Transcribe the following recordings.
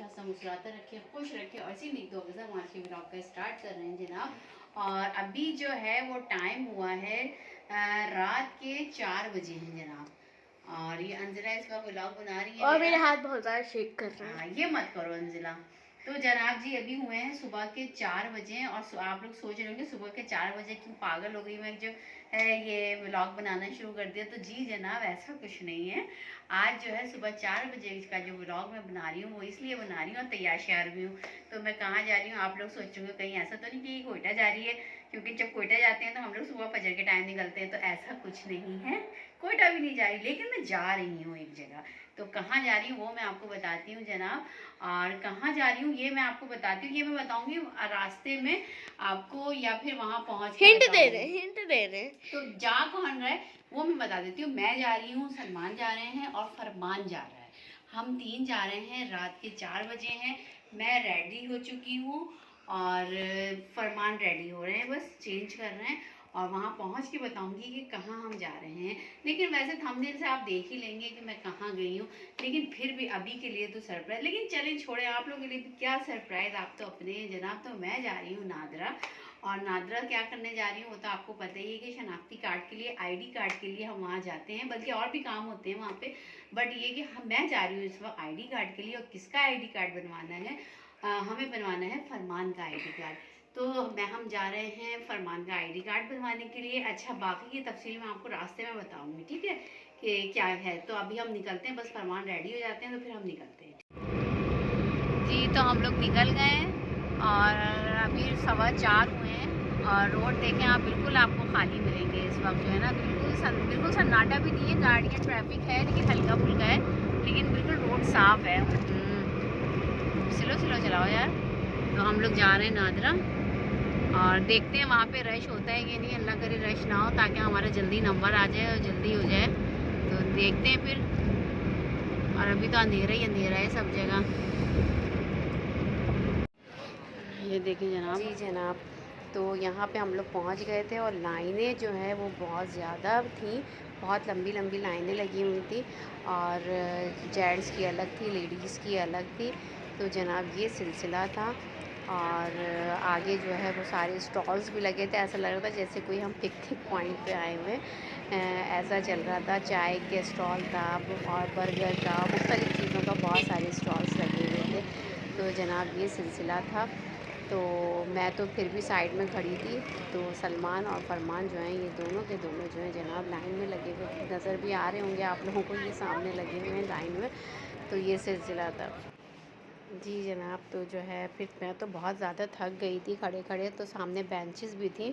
हमेशा हंसा मुस्कुराता रखे, खुश रखे और इसी नेक दुआ के साथ हम आज के ब्लॉग का स्टार्ट कर रहे हैं जनाब। और अभी जो है वो टाइम हुआ है रात के 4 बजे हैं जनाब। और ये अंजिला इसका ब्लॉग बना रही है और मेरे हाथ बहुत ज़्यादा शेक कर रहे हैं। ये मत करो अंजिला। तो जनाब जी अभी हुए हैं सुबह के 4 बजे और आप लोग सोच रहे होंगे सुबह के 4 बजे क्यों पागल हो गई मैं जो ये व्लॉग बनाना शुरू कर दिया। तो जी जनाब ऐसा कुछ नहीं है। आज जो है सुबह 4 बजे का जो व्लॉग मैं बना रही हूँ वो इसलिए बना रही हूँ और तैयार श्यार भी हूँ। तो मैं कहाँ जा रही हूँ आप लोग सोचोगे कहीं ऐसा तो नहीं कि कोयटा जा रही है, क्योंकि जब कोयटा जाते हैं तो हम लोग सुबह फजर के टाइम निकलते हैं। तो ऐसा कुछ नहीं है, कोयटा भी नहीं जा रही, लेकिन मैं जा रही हूँ एक जगह। तो कहाँ जा रही हूँ वो मैं आपको बताती हूँ जनाब। और कहाँ जा रही हूँ ये मैं आपको बताती हूँ, ये मैं बताऊंगी रास्ते में आपको या फिर वहाँ पहुँच के हिंट दे रहे। तो जा कौन रहा है वो मैं बता देती हूँ। मैं जा रही हूँ, सलमान जा रहे हैं और फरमान जा रहा है। हम 3 जा रहे हैं। रात के 4 बजे हैं। मैं रेडी हो चुकी हूँ और फरमान रेडी हो रहे हैं, बस चेंज कर रहे हैं और वहाँ पहुँच के बताऊंगी कि कहाँ हम जा रहे हैं। लेकिन वैसे थंबनेल से आप देख ही लेंगे कि मैं कहाँ गई हूँ, लेकिन फिर भी अभी के लिए तो सरप्राइज। लेकिन चलें छोड़े, आप लोगों के लिए तो क्या सरप्राइज, आप तो अपने जनाब। तो मैं जा रही हूँ नादरा। और नादरा क्या करने जा रही हूँ वो तो आपको पता ही है कि शनाख्ती कार्ड के लिए, आईडी कार्ड के लिए हम वहाँ जाते हैं, बल्कि और भी काम होते हैं वहाँ पे। बट ये कि मैं जा रही हूँ इस वक्त आईडी कार्ड के लिए। और किसका आईडी कार्ड बनवाना है? हमें बनवाना है फरमान का आईडी कार्ड। तो हम जा रहे हैं फरमान का आईडी कार्ड बनवाने के लिए। अच्छा बाकी की तफसील मैं आपको रास्ते में बताऊंगी, ठीक है कि क्या है। तो अभी हम निकलते हैं, बस फरमान रेडी हो जाते हैं तो फिर हम निकलते हैं जी। तो हम लोग निकल गए हैं और अभी 4:15 हुए हैं। और रोड देखें आप, बिल्कुल आपको खाली मिलेंगे इस वक्त जो है ना, बिल्कुल सन्नाटा भी नहीं है, गाड़ियाँ ट्रैफिक है लेकिन हल्का फुल्का है, लेकिन बिल्कुल रोड साफ है। स्लो चलाओ यार। तो हम लोग जा रहे हैं नादरा और देखते हैं वहाँ पे रश होता है कि नहीं। अल्लाह करे रश ना हो ताकि हमारा जल्दी नंबर आ जाए और जल्दी हो जाए। तो देखते हैं फिर। और अभी तो अंधेरा ही अंधेरा है सब जगह। ये देखिए जनाब। जी जनाब, तो यहाँ पे हम लोग पहुँच गए थे और लाइनें जो है वो बहुत ज़्यादा थी, बहुत लंबी लंबी लाइनें लगी हुई थी। और जेंट्स की अलग थी, लेडीज़ की अलग थी। तो जनाब ये सिलसिला था। और आगे जो है वो सारे स्टॉल्स भी लगे थे, ऐसा लग रहा था जैसे कोई हम पिकनिक पॉइंट पे आए हुए ऐसा चल रहा था। चाय के स्टॉल था और बर्गर का, मुख्तलिफ़ चीज़ों का बहुत सारे स्टॉल्स लगे हुए थे। तो जनाब ये सिलसिला था। तो मैं तो फिर भी साइड में खड़ी थी। तो सलमान और फरमान जो हैं ये दोनों के दोनों जो हैं जनाब लाइन में लगे हुए नज़र भी आ रहे होंगे आप लोगों को, ये सामने लगे हुए हैं लाइन में। तो ये सिलसिला था जी जनाब। तो जो है फिर मैं तो बहुत ज़्यादा थक गई थी खड़े खड़े। तो सामने बेंचेस भी थी,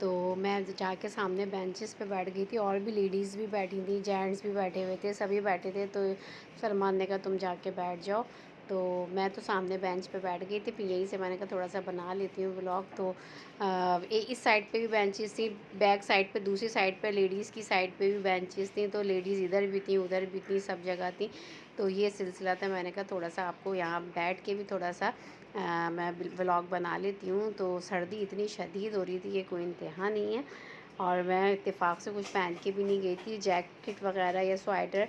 तो मैं जाके सामने बेंचेस पे बैठ गई थी। और भी लेडीज़ भी बैठी थी, जेंट्स भी बैठे हुए थे, सभी बैठे थे। तो सलमान ने कहा तुम जाके बैठ जाओ। तो मैं तो सामने बेंच पे बैठ गई थी। फिर यहीं से मैंने कहा थोड़ा सा बना लेती हूँ व्लॉग। तो इस साइड पे भी बेंचेस थी, बैक साइड पे, दूसरी साइड पे लेडीज़ की साइड पे भी बेंचेस थी। तो लेडीज़ इधर भी थी उधर भी थी, सब जगह थी। तो ये सिलसिला था। मैंने कहा थोड़ा सा आपको यहाँ बैठ के भी थोड़ा सा मैं व्लॉग बना लेती हूँ। तो सर्दी इतनी शदीद हो रही थी कि कोई इंतहा नहीं है। और मैं इत्तेफाक से कुछ पहन के भी नहीं गई थी, जैकेट वगैरह या स्वेटर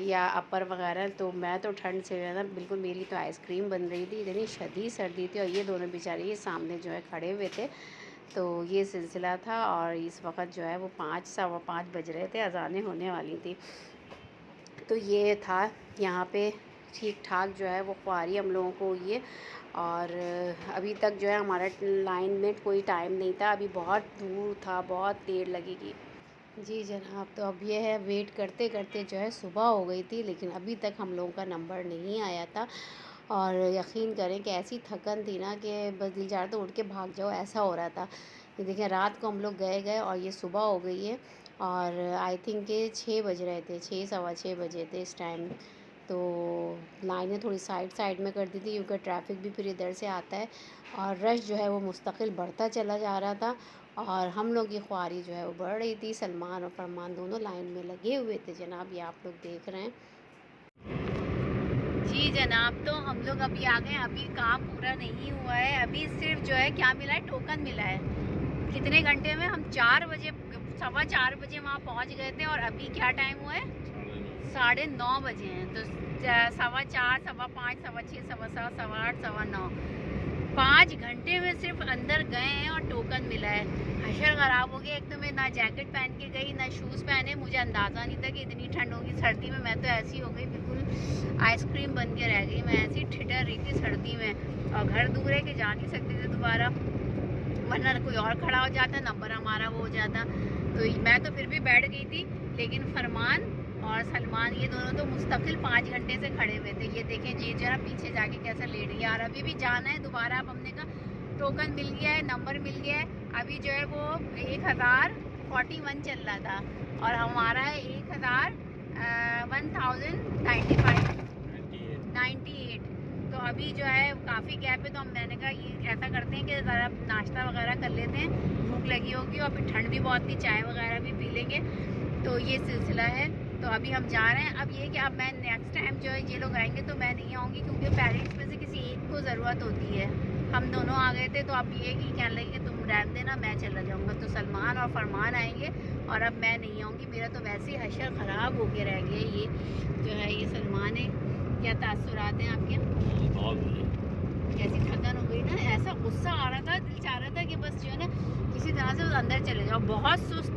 या अपर वगैरह। तो मैं तो ठंड से ना बिल्कुल, मेरी तो आइसक्रीम बन रही थी, इतनी शदीद सर्दी थी। और ये दोनों बेचारे ये सामने जो है खड़े हुए थे। तो ये सिलसिला था। और इस वक्त जो है वो 5-5:15 बज रहे थे, अज़ानें होने वाली थी। तो ये था यहाँ पे ठीक ठाक जो है वो ख्वारी हम लोगों को हुई है। और अभी तक जो है हमारा लाइन में कोई टाइम नहीं था, अभी बहुत दूर था, बहुत देर लगेगी जी जनाब। तो अब ये है वेट करते करते जो है सुबह हो गई थी, लेकिन अभी तक हम लोगों का नंबर नहीं आया था। और यकीन करें कि ऐसी थकन थी ना कि बस दिल चाहता तो उठ के भाग जाओ, ऐसा हो रहा था। ये देखिए रात को हम लोग गए और ये सुबह हो गई है। और आई थिंक कि 6 बज रहे थे, 6-6:15 बजे थे इस टाइम। तो लाइनें थोड़ी साइड में कर दी थी क्योंकि ट्रैफिक भी फिर इधर से आता है। और रश जो है वो मुस्तकिल बढ़ता चला जा रहा था। और हम लोग की ख्वारी जो है वो बढ़ रही थी। सलमान और फरमान दोनों लाइन में लगे हुए थे जनाब, ये आप लोग देख रहे हैं जी जनाब। तो हम लोग अभी आ गए, अभी काम पूरा नहीं हुआ है। अभी सिर्फ जो है क्या मिला है, टोकन मिला है। कितने घंटे में? हम 4:15 बजे वहाँ पहुँच गए थे और अभी क्या टाइम हुआ है? 9:30 बजे हैं। तो 4:15, 5:15, 6:15, 7:15, 8:15, 9:15 5 घंटे में सिर्फ अंदर गए हैं और टोकन मिला है। हशर ख़राब हो गया। एक तो मैं ना जैकेट पहन के गई ना शूज़ पहने, मुझे अंदाज़ा नहीं था कि इतनी ठंड होगी। सर्दी में मैं तो ऐसी हो गई, बिल्कुल आइसक्रीम बन के रह गई। मैं ऐसी ठिठर रही थी सर्दी में, और घर दूर है कि जा नहीं सकते थे दोबारा, वरना कोई और खड़ा हो जाता, नंबर हमारा वो हो जाता। तो मैं तो फिर भी बैठ गई थी, लेकिन फरमान और सलमान ये दोनों तो मुस्तकिल 5 घंटे से खड़े हुए थे। ये देखें जी जरा पीछे जाके कैसा लेट गया। और अभी भी जाना है दोबारा। अब हमने कहा टोकन मिल गया है, नंबर मिल गया है। अभी जो है वो 1041 चल रहा था और हमारा है 1098। तो अभी जो है काफ़ी गैप है, तो मैंने कहा ये ऐसा करते हैं कि ज़रा नाश्ता वगैरह कर लेते हैं, भूख लगी होगी और फिर ठंड भी बहुत थी, चाय वगैरह भी पी लेंगे। तो ये सिलसिला है। तो अभी हम जा रहे हैं। अब ये कि अब मैं नेक्स्ट टाइम जो है ये लोग आएंगे तो मैं नहीं आऊँगी, क्योंकि पेरेंट्स में से किसी एक को ज़रूरत होती है। हम दोनों आ गए थे, तो अब ये कि कहने लगे कि तुम रहने देना, मैं चला जाऊँगा। तो सलमान और फरमान आएंगे और अब मैं नहीं आऊँगी। मेरा तो वैसे ही हशर ख़राब हो के रह गया। ये जो है ये सलमान है। क्या तासुरात हैं आपके? ऐसी थकन हो गई ना, ऐसा गुस्सा आ रहा था, दिल चाह रहा था कि बस जो है ना किसी तरह से अंदर चले जाओ। बहुत सुस्त,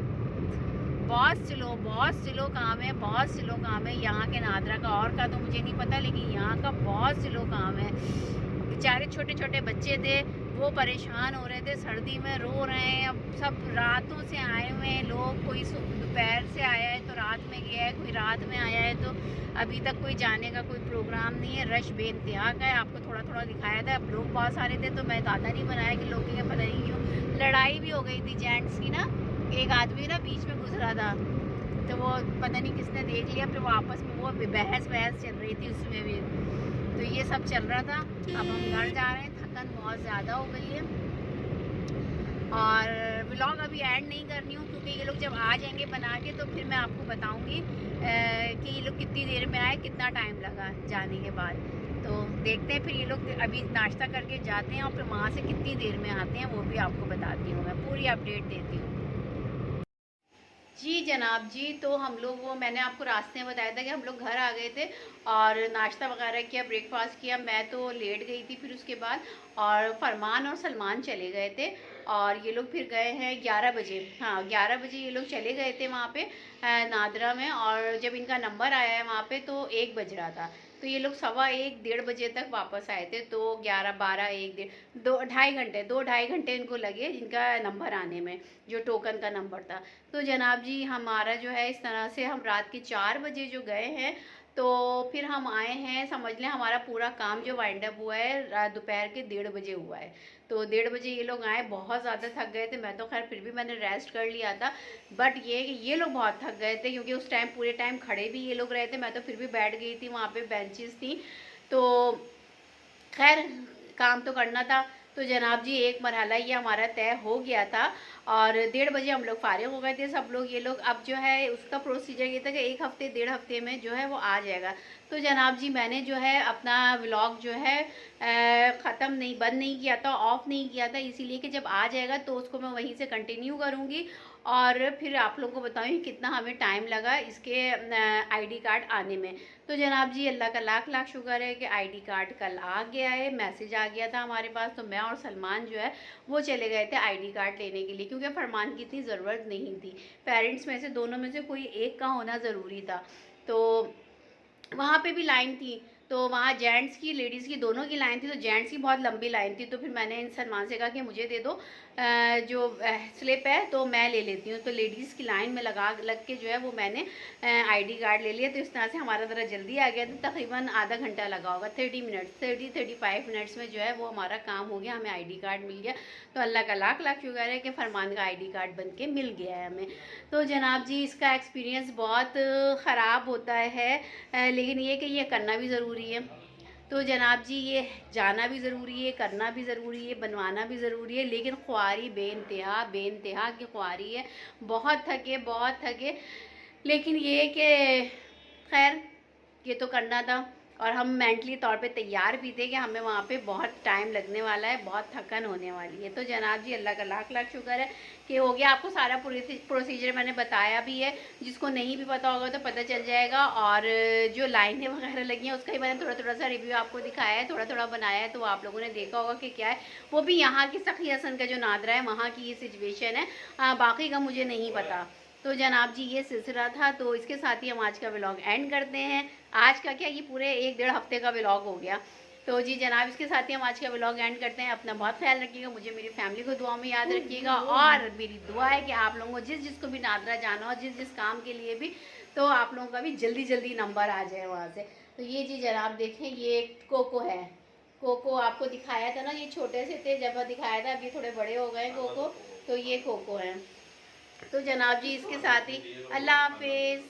बहुत स्लो काम है, बहुत स्लो काम है यहाँ के नादरा का। और का तो मुझे नहीं पता, लेकिन यहाँ का बहुत स्लो काम है। बेचारे छोटे छोटे बच्चे थे, वो परेशान हो रहे थे, सर्दी में रो रहे हैं। अब सब रातों से आए हुए हैं लोग, कोई दोपहर से आया है तो रात में गया है, कोई रात में आया है। तो अभी तक कोई जाने का कोई प्रोग्राम नहीं है। रश बेइंतहा का है। आपको थोड़ा थोड़ा दिखाया था। अब लोग बहुत सारे थे तो मैं ज़्यादा नहीं बनाया कि लोग के पता नहीं क्यों लड़ाई भी हो गई थी जेंट्स की ना। एक आदमी ना बीच में गुजरा था, तो वो पता नहीं किसने देख लिया, फिर वो आपस में वो बहस चल रही थी उसमें भी। तो ये सब चल रहा था। अब हम घर जा रहे हैं, थकन बहुत ज़्यादा हो गई है। और व्लॉग अभी ऐड नहीं करनी हूँ, क्योंकि ये लोग जब आ जाएंगे बना के तो फिर मैं आपको बताऊँगी कि ये लोग कितनी देर में आए, कितना टाइम लगा जाने के बाद। तो देखते हैं फिर ये लोग अभी नाश्ता करके जाते हैं और फिर वहाँ से कितनी देर में आते हैं वो भी आपको बताती हूँ, मैं पूरी अपडेट देती हूँ। जी जनाब जी, तो हम लोग वो मैंने आपको रास्ते में बताया था कि हम लोग घर आ गए थे और नाश्ता वगैरह किया, ब्रेकफास्ट किया। मैं तो लेट गई थी फिर उसके बाद, और फरमान और सलमान चले गए थे। और ये लोग फिर गए हैं 11 बजे। हाँ 11 बजे ये लोग चले गए थे वहाँ पे नादरा में। और जब इनका नंबर आया है वहाँ पे तो 1 बज रहा था। तो ये लोग 1:15 1:30 बजे तक वापस आए थे। तो 11 12 1 1:30 2 ढाई घंटे इनको लगे इनका नंबर आने में, जो टोकन का नंबर था। तो जनाब जी हमारा जो है इस तरह से हम रात के 4 बजे जो गए हैं, तो फिर हम आए हैं, समझ लें हमारा पूरा काम जो वाइंड अप हुआ है दोपहर के 1:30 बजे हुआ है। तो 1:30 बजे ये लोग आए, बहुत ज़्यादा थक गए थे। मैं तो खैर फिर भी मैंने रेस्ट कर लिया था, बट ये लोग बहुत थक गए थे, क्योंकि उस टाइम पूरे टाइम खड़े भी ये लोग रहे थे। मैं तो फिर भी बैठ गई थी, वहाँ पे बेंचेस थी। तो खैर काम तो करना था। तो जनाब जी एक मरहला ये हमारा तय हो गया था और 1:30 बजे हम लोग फारिग हो गए थे सब लोग। ये लोग अब जो है उसका प्रोसीजर ये था कि 1 हफ्ते 1.5 हफ्ते में जो है वो आ जाएगा। तो जनाब जी मैंने जो है अपना व्लॉग जो है बंद नहीं किया था, ऑफ़ नहीं किया था, इसीलिए कि जब आ जाएगा तो उसको मैं वहीं से कंटिन्यू करूँगी और फिर आप लोगों को बताऊँगी कितना हमें टाइम लगा इसके आईडी कार्ड आने में। तो जनाब जी अल्लाह का लाख लाख शुक्र है कि आईडी कार्ड कल आ गया है, मैसेज आ गया था हमारे पास। तो मैं और सलमान जो है वो चले गए थे आईडी कार्ड लेने के लिए, क्योंकि फरमान की इतनी ज़रूरत नहीं थी। पेरेंट्स में से दोनों में से कोई एक का होना ज़रूरी था। तो वहाँ पे भी लाइन थी, तो वहाँ जेंट्स की लेडीज़ की दोनों की लाइन थी। तो जेंट्स की बहुत लंबी लाइन थी। तो फिर मैंने इन सलमान से कहा कि मुझे दे दो जो स्लिप है, तो मैं ले लेती हूँ। तो लेडीज़ की लाइन में लग के जो है वो मैंने आईडी कार्ड ले लिया। तो इस तरह से हमारा ज़रा जल्दी आ गया। तो तकरीबन आधा घंटा लगा होगा, 35 मिनट्स में जो है वो हमारा काम हो गया, हमें आईडी कार्ड मिल गया। तो अल्लाह का लाख लाख शुक्र है कि फरमान का आईडी कार्ड बन के मिल गया है हमें। तो जनाब जी इसका एक्सपीरियंस बहुत ख़राब होता है, लेकिन ये कि ये करना भी ज़रूरी है। तो जनाब जी ये जाना भी ज़रूरी है, करना भी ज़रूरी है, बनवाना भी ज़रूरी है, लेकिन ख्वारी बेइंतहा की ख्वारी है। बहुत थके, लेकिन ये कि खैर ये तो करना था। और हम मेंटली तौर पे तैयार भी थे कि हमें वहाँ पे बहुत टाइम लगने वाला है, बहुत थकन होने वाली है। तो जनाब जी अल्लाह का लाख लाख शुक्र है कि हो गया। आपको सारा प्रोसीजर मैंने बताया भी है, जिसको नहीं भी पता होगा तो पता चल जाएगा। और जो लाइनें वगैरह लगी हैं उसका ही मैंने थोड़ा थोड़ा सा रिव्यू आपको दिखाया है, थोड़ा थोड़ा बनाया है, तो आप लोगों ने देखा होगा कि क्या है। वो भी यहाँ की सखी हसन का जो नादरा है वहाँ की ये सिचुएशन है, बाकी का मुझे नहीं पता। तो जनाब जी ये सिलसिला था, तो इसके साथ ही हम आज का व्लॉग एंड करते हैं। आज का क्या, ये पूरे 1-1.5 हफ्ते का व्लॉग हो गया। तो जी जनाब इसके साथ ही हम आज का व्लॉग एंड करते हैं। अपना बहुत ख्याल रखिएगा, मुझे मेरी फैमिली को दुआ में याद रखिएगा, और मेरी दुआ है कि आप लोगों को जिसको भी नादरा जाना हो, जिस काम के लिए भी, तो आप लोगों का भी जल्दी जल्दी नंबर आ जाए वहाँ से। तो ये जी जनाब देखें, ये कोको है। कोको आपको दिखाया था ना, ये छोटे से थे जब दिखाया था, अभी थोड़े बड़े हो गए कोको। तो ये कोको है। तो जनाब जी इसके साथ ही अल्लाह हाफिज़।